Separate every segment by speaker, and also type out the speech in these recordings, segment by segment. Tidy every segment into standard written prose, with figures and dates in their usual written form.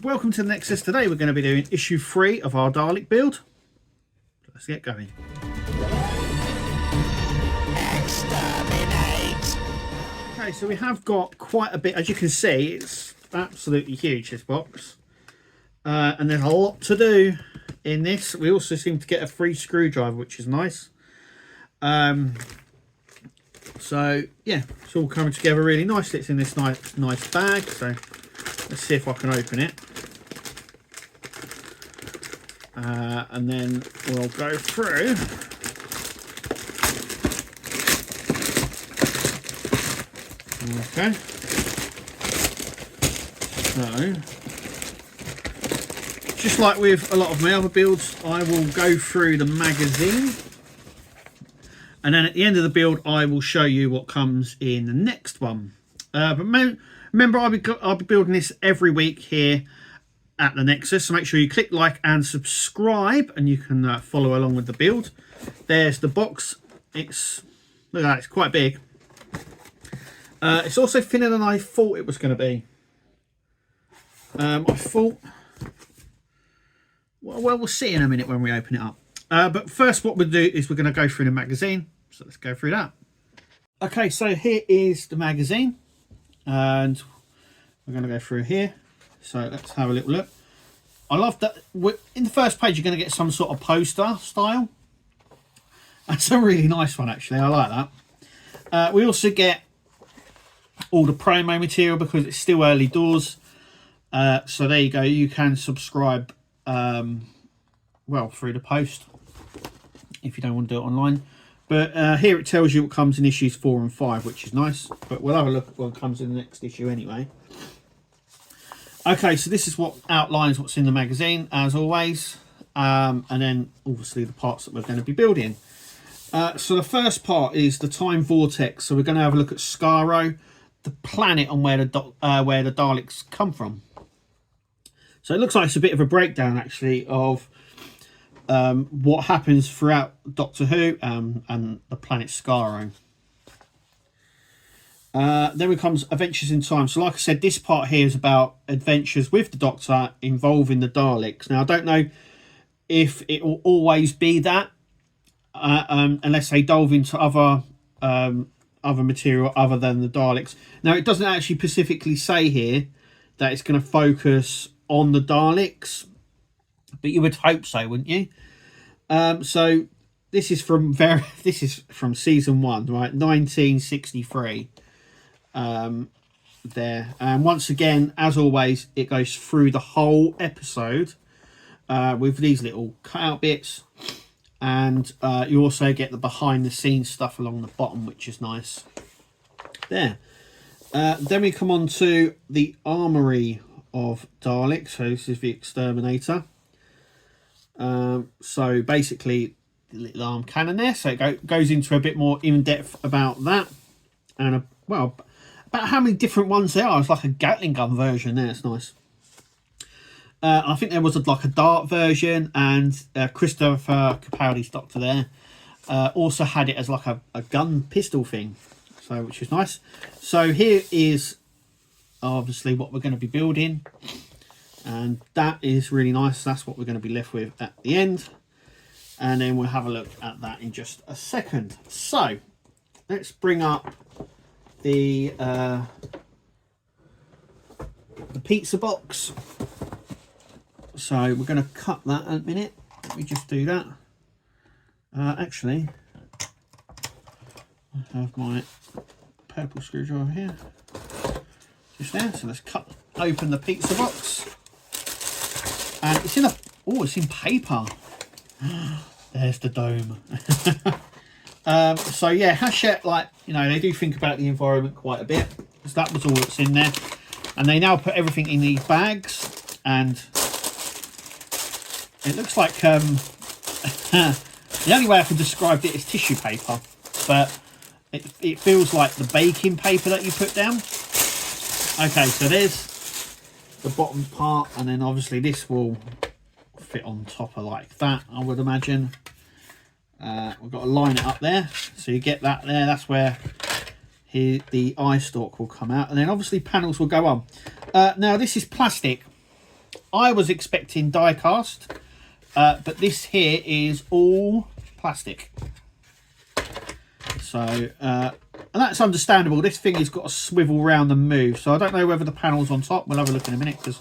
Speaker 1: and welcome to the Nexus. Today we're going to be doing issue 3 of our Dalek build. Let's get going.
Speaker 2: Exterminate!
Speaker 1: Okay, so we have got quite a bit. As you can see, it's absolutely huge, this box. And there's a lot to do in this. We also seem to get a free screwdriver, which is nice. So, yeah, it's all coming together really nicely. It's in this nice bag, so let's see if I can open it. And then we'll go through. Okay. So, just like with a lot of my other builds, I will go through the magazine. And then at the end of the build, I will show you what comes in the next one. But remember, I'll be building this every week here at the Nexus. So make sure you click like and subscribe, and you can follow along with the build. There's the box. Look at that, it's quite big. It's also thinner than I thought it was going to be. I thought... Well, we'll see in a minute when we open it up. But first what we'll do is we're going to go through the magazine. So let's go through that. Okay, so here is the magazine. And we're going to go through here. So let's have a little look. I love that. In the first page, you're going to get some sort of poster style. That's a really nice one, actually. I like that. We also get all the promo material because it's still early doors. So there you go. You can subscribe, well, through the post if you don't want to do it online. But here it tells you what comes in issues 4 and 5, which is nice. But we'll have a look at what comes in the next issue anyway. Okay, so this is what outlines what's in the magazine, as always. And then, obviously, the parts that we're going to be building. So the first part is the time vortex. So we're going to have a look at Skaro, the planet, and where the Daleks come from. So it looks like it's a bit of a breakdown, actually, of what happens throughout Doctor Who and the planet Skaro. Then comes Adventures in Time. So like I said, this part here is about adventures with the Doctor involving the Daleks. Now, I don't know if it will always be that, unless they delve into other material other than the Daleks. Now, it doesn't actually specifically say here that it's going to focus on the Daleks, but you would hope so, wouldn't you? So this is from season 1, right? 1963. There, and once again, as always, it goes through the whole episode with these little cutout bits, and you also get the behind the scenes stuff along the bottom, which is nice. There. Then we come on to the armory of Dalek. So this is the exterminator. So basically the little arm cannon there, so it goes into a bit more in depth about that, and well, about how many different ones there are. It's like a Gatling gun version there. It's nice. I think there was like a dart version, and Christopher Capaldi's Doctor there also had it as like a gun pistol thing, so which is nice. So here is obviously what we're going to be building, and that is really nice. That's what we're going to be left with at the end, and then we'll have a look at that in just a second. So let's bring up the pizza box. So we're going to cut that in a minute. Let me just do that. Actually, I have my purple screwdriver here, just there. So let's cut open the pizza box, and it's in it's in paper. There's the dome. So yeah, Hachette, like, you know, they do think about the environment quite a bit, because that was all that's in there, and they now put everything in these bags, and it looks like the only way I can describe it is tissue paper, but it feels like the baking paper that you put down. Okay, so there's the bottom part, and then obviously this will fit on top of like that, I would imagine. We've got to line it up there, so you get that there. That's where the eye stalk will come out, and then obviously panels will go on. Now this is plastic, I was expecting die cast, but this here is all plastic. So, and that's understandable. This thing has got to swivel round and move. So I don't know whether the panel's on top. We'll have a look in a minute because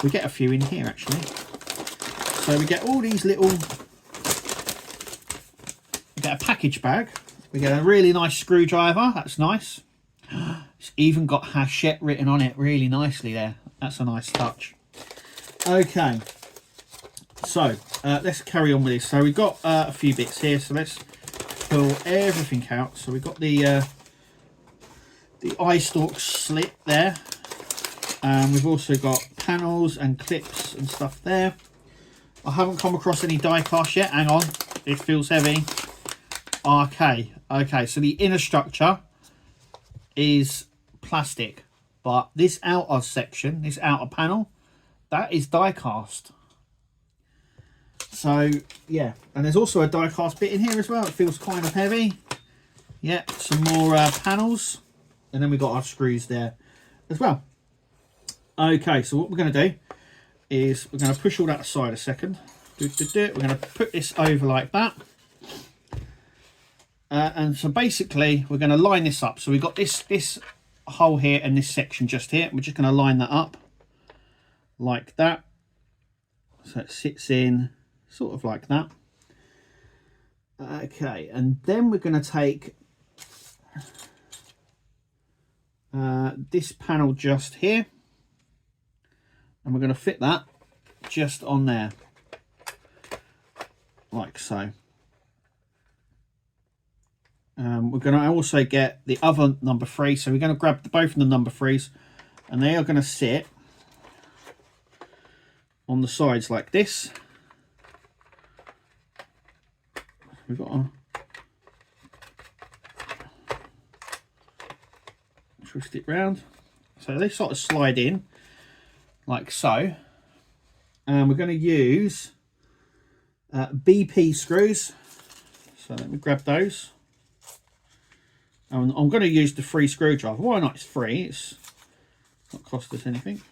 Speaker 1: we get a few in here actually. So we get all these little, we get a package bag. We get a really nice screwdriver. That's nice. It's even got Hachette written on it really nicely there. That's a nice touch. Okay. So let's carry on with this. So we've got a few bits here. So let's pull everything out. So we've got the eye stalk slit there. And we've also got panels and clips and stuff there. I haven't come across any die cast yet. Hang on, it feels heavy. Okay, so the inner structure is plastic, but this outer section, this outer panel, that is die cast. So yeah, and there's also a die cast bit in here as well. It feels kind of heavy. Yeah, some more panels, and then we got our screws there as well. Okay, so what we're going to do is we're going to push all that aside a second. We're going to put this over like that. And so basically we're going to line this up. So we've got this hole here and this section just here. We're just going to line that up like that. So it sits in sort of like that. Okay, and then we're going to take this panel just here. And we're going to fit that just on there, like so. We're going to also get the other number 3. So we're going to grab both of the number 3s, and they are going to sit on the sides like this. We've got to twist it round. So they sort of slide in like so, and we're going to use BP screws. So let me grab those. And I'm going to use the free screwdriver. Why not? It's free. It's not cost us anything.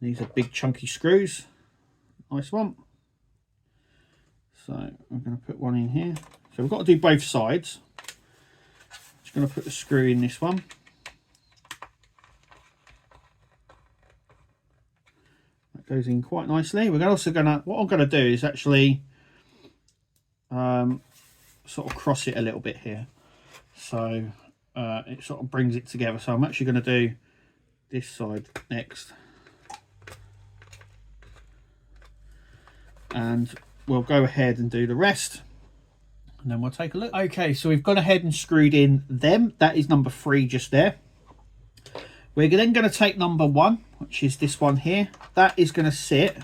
Speaker 1: These are big chunky screws. Nice one. So I'm going to put one in here. So we've got to do both sides. Just going to put the screw in this one. Goes in quite nicely. We're also gonna, what I'm gonna do is actually sort of cross it a little bit here, so it sort of brings it together. So I'm actually going to do this side next, and we'll go ahead and do the rest, and then we'll take a look. Okay, so we've gone ahead and screwed in them. That is number 3 just there. We're then going to take number 1, which is this one here. That is going to sit.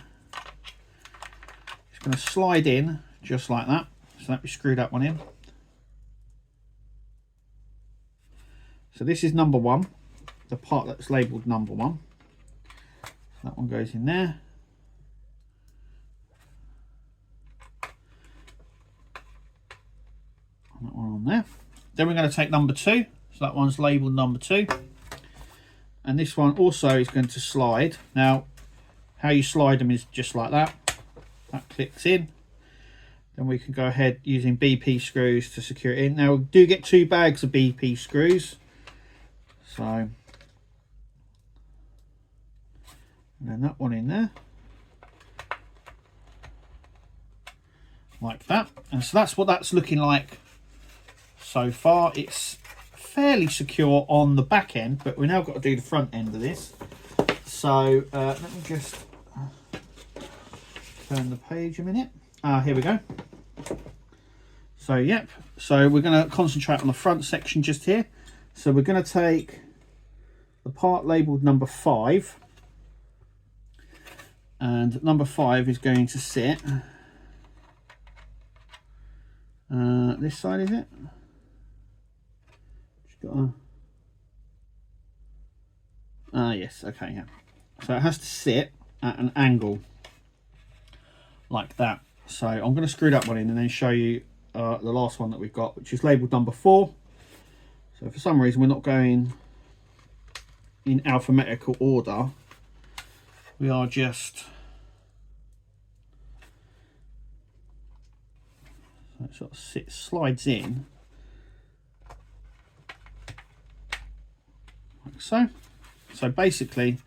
Speaker 1: It's going to slide in just like that. So let me screw that one in. So this is number 1, the part that's labelled number 1. That one goes in there. And that one on there. Then we're going to take number 2. So that one's labelled number 2. And this one also is going to slide. Now, how you slide them is just like that. That clicks in. Then we can go ahead using BP screws to secure it in. Now, we do get 2 bags of BP screws. So, and then that one in there. Like that. And so that's what that's looking like so far. It's fairly secure on the back end, but we now got to do the front end of this. So let me just turn the page a minute. Here we go. So yep, so we're going to concentrate on the front section just here. So we're going to take the part labelled number 5, and number 5 is going to sit this side, is it? Yes, okay, yeah. So it has to sit at an angle like that. So I'm going to screw that one in and then show you the last one that we've got, which is labelled number 4. So for some reason we're not going in alphabetical order. we are just it sort of slides in like so. So basically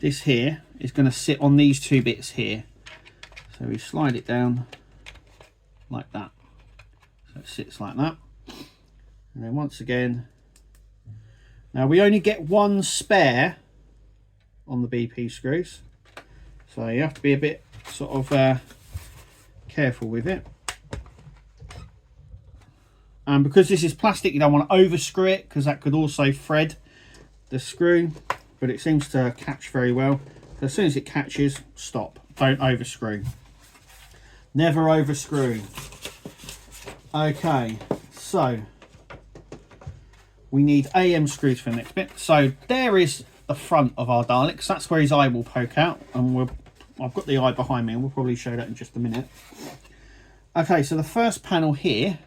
Speaker 1: this here is going to sit on these two bits here. So we slide it down like that. So it sits like that. And then once again, now we only get one spare on the BP screws. So you have to be a bit sort of careful with it. And because this is plastic, you don't want to over screw it because that could also thread the screw, but it seems to catch very well. So as soon as it catches, stop. Don't over screw. Never over screw. Okay, so we need AM screws for the next bit. So there is the front of our Dalek. So that's where his eye will poke out, and I've got the eye behind me, and we'll probably show that in just a minute. Okay, so the first panel here,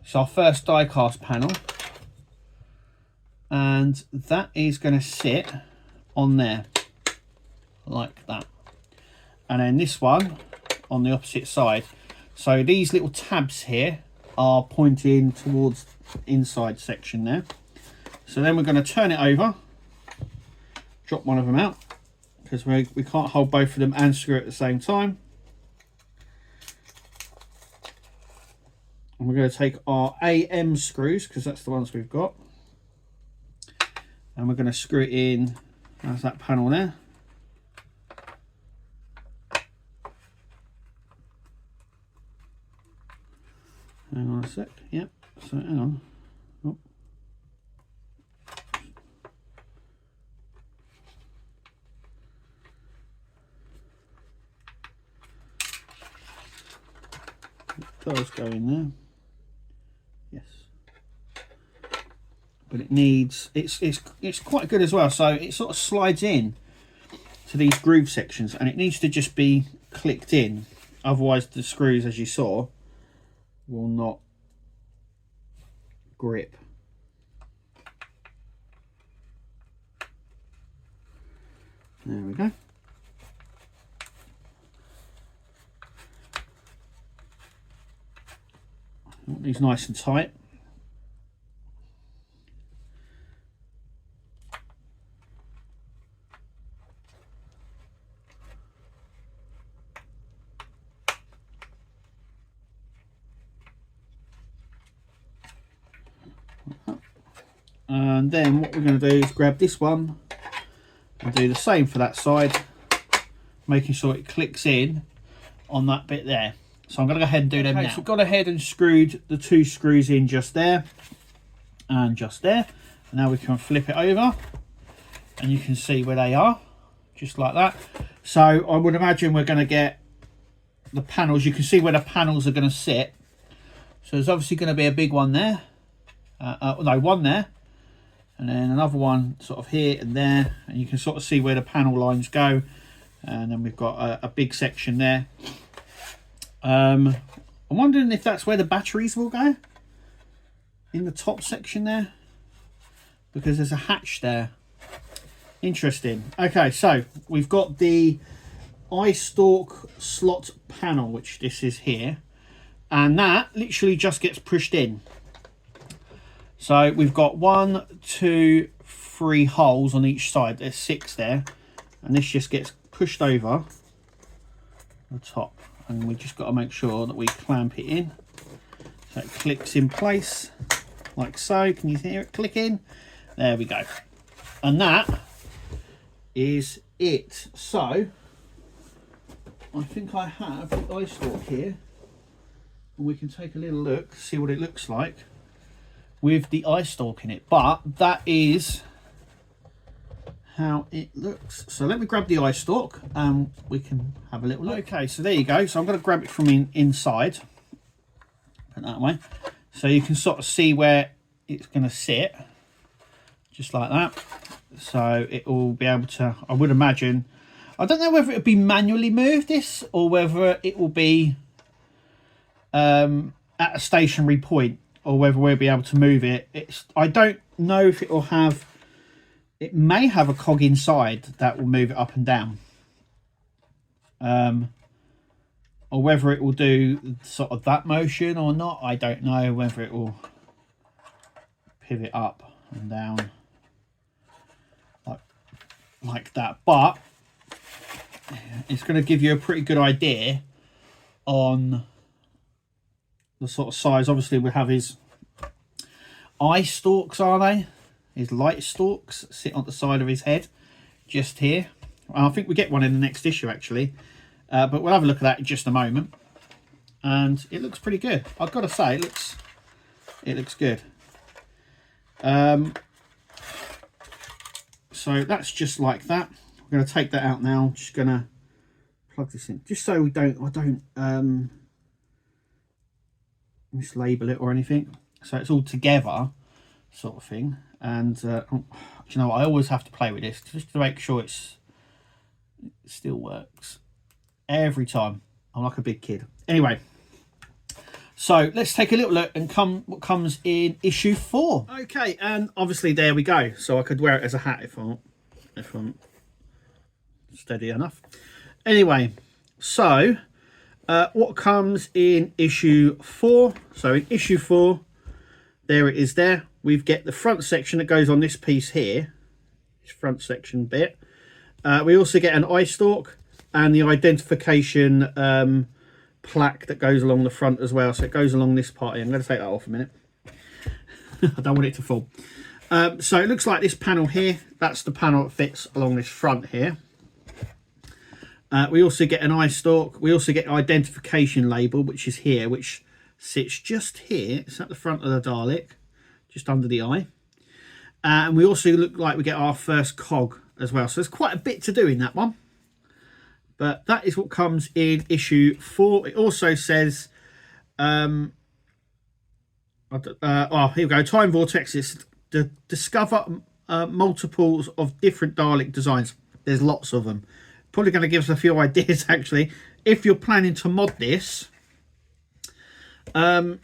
Speaker 1: it's our first die cast panel, and that is going to sit on there like that. And then this one on the opposite side. So these little tabs here are pointing towards the inside section there. So then we're going to turn it over, drop one of them out because we can't hold both of them and screw at the same time. And we're going to take our AM screws, because that's the ones we've got, and we're going to screw it in as that panel there. Hang on a sec. Yep. So hang on. Oh. It does go in there. Yes. But it needs. It's quite good as well. So it sort of slides in to these groove sections, and it needs to just be clicked in. Otherwise, the screws, as you saw, will not grip. There we go. I want these nice and tight. And then what we're going to do is grab this one and do the same for that side, making sure it clicks in on that bit there. So I'm going to go ahead and do them now. So I've gone ahead and screwed the two screws in just there and just there. And now we can flip it over and you can see where they are, just like that. So I would imagine we're going to get the panels. You can see where the panels are going to sit. So there's obviously going to be a big one there. No, one there. And then another one sort of here and there, and you can sort of see where the panel lines go. And then we've got a big section there. I'm wondering if that's where the batteries will go, in the top section there, because there's a hatch there. Interesting. Okay, so we've got the eye stalk slot panel, which this is here, and that literally just gets pushed in. So we've got 1, 2, 3 holes on each side. There's 6 there. And this just gets pushed over the top. And we just got to make sure that we clamp it in. So it clicks in place like so. Can you hear it clicking? There we go. And that is it. So I think I have the eye stalk here. And we can take a little look, see what it looks like with the eye stalk in it. But that is how it looks. So let me grab the eye stalk and we can have a little look. Okay, so there you go. So I'm going to grab it from inside, put it that way, so you can sort of see where it's going to sit, just like that. So it will be able to, I would imagine, I don't know whether it will be manually moved, this, or whether it will be at a stationary point, or whether we'll be able to move it. I don't know if it will have it may have a cog inside that will move it up and down. Or whether it will do sort of that motion or not, I don't know. Whether it will pivot up and down like that, but it's going to give you a pretty good idea on the sort of size. Obviously we have his eye stalks, are they? His light stalks sit on the side of his head, just here. I think we get one in the next issue actually, but we'll have a look at that in just a moment. And it looks pretty good. I've got to say, it looks good. So that's just like that. I'm going to take that out now. Just going to plug this in, just so I don't mislabel it or anything. So it's all together, sort of thing. And you know, I always have to play with this just to make sure it still works every time. I'm like a big kid. Anyway, so let's take a little look and what comes in issue 4. Okay, and obviously there we go. So I could wear it as a hat if I'm steady enough. Anyway, so what comes in issue 4? So in issue 4, there it is there. We get the front section that goes on this piece here, this front section bit. We also get an eye stalk and the identification plaque that goes along the front as well. So it goes along this part here. I'm going to take that off a minute. I don't want it to fall. So it looks like this panel here. That's the panel that fits along this front here. We also get an eye stalk. We also get identification label, which is here, which sits just here. It's at the front of the Dalek, just under the eye. And we also look like we get our first cog as well. So there's quite a bit to do in that one. But that is what comes in issue 4. It also says, oh, here we go. Time Vortex is to discover multiples of different Dalek designs. There's lots of them. Probably going to give us a few ideas, actually. If you're planning to mod this, I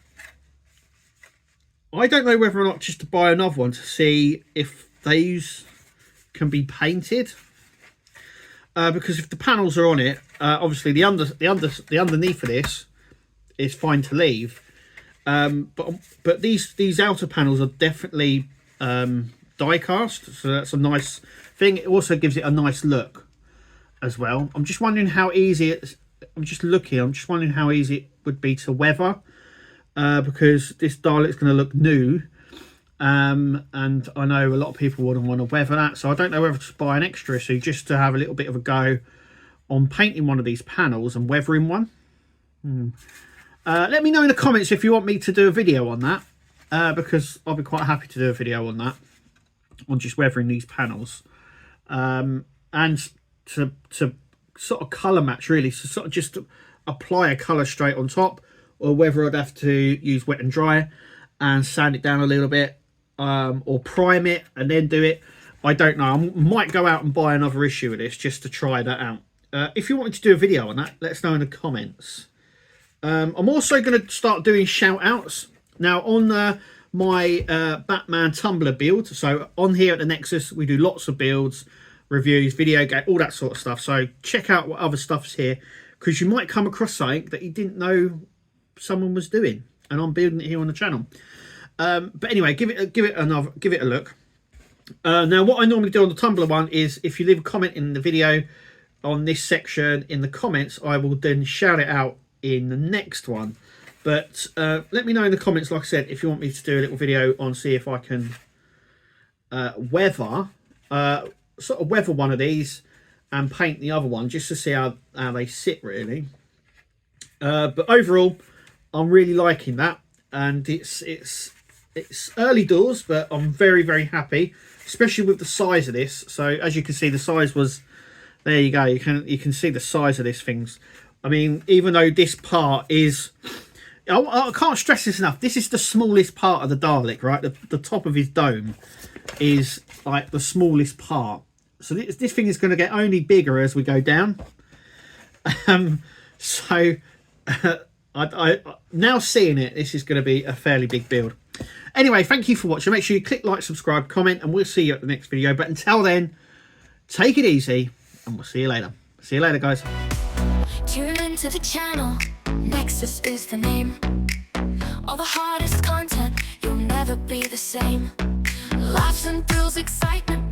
Speaker 1: don't know whether or not just to buy another one to see if these can be painted. Because if the panels are on it, obviously the underneath of this is fine to leave. But these outer panels are definitely die cast, so that's a nice thing. It also gives it a nice look as well. I'm just wondering how easy it's. I'm just wondering how easy it would be to weather, because this Dalek's going to look new. And I know a lot of people wouldn't want to weather that, so I don't know whether to buy an extra issue just to have a little bit of a go on painting one of these panels and weathering one. Let me know in the comments if you want me to do a video on that, because I'll be quite happy to do a video on that, on just weathering these panels, and to sort of colour match, really, so sort of just apply a colour straight on top, or whether I'd have to use wet and dry and sand it down a little bit, or prime it and then do it. I don't know. I might go out and buy another issue of this just to try that out. If you want me to do a video on that, let us know in the comments. I'm also going to start doing shout outs now on my Batman Tumblr build. So on here at the Nexus, we do lots of builds, reviews, video game, all that sort of stuff. So check out what other stuff's here, because you might come across something that you didn't know someone was doing, and I'm building it here on the channel. But anyway, give it a look. Now, what I normally do on the Tumblr one is, if you leave a comment in the video on this section in the comments, I will then shout it out in the next one. But let me know in the comments, like I said, if you want me to do a little video on see if I can weather one of these and paint the other one, just to see how they sit, really. But overall, I'm really liking that, and it's early doors, but I'm very, very happy, especially with the size of this. So as you can see, the size was, there you go, you can see the size of this things. I mean, even though this part is, I can't stress this enough, this is the smallest part of the Dalek, right? The top of his dome is like the smallest part. So this thing is going to get only bigger as we go down. So I now seeing it, this is going to be a fairly big build. Anyway, thank you for watching. Make sure you click like, subscribe, comment, and we'll see you at the next video. But until then, take it easy, and we'll see you later. See you later, guys.
Speaker 2: Tune into the channel. Nexus is the name. All the hardest content, you'll never be the same. Laughs and thrills, excitement.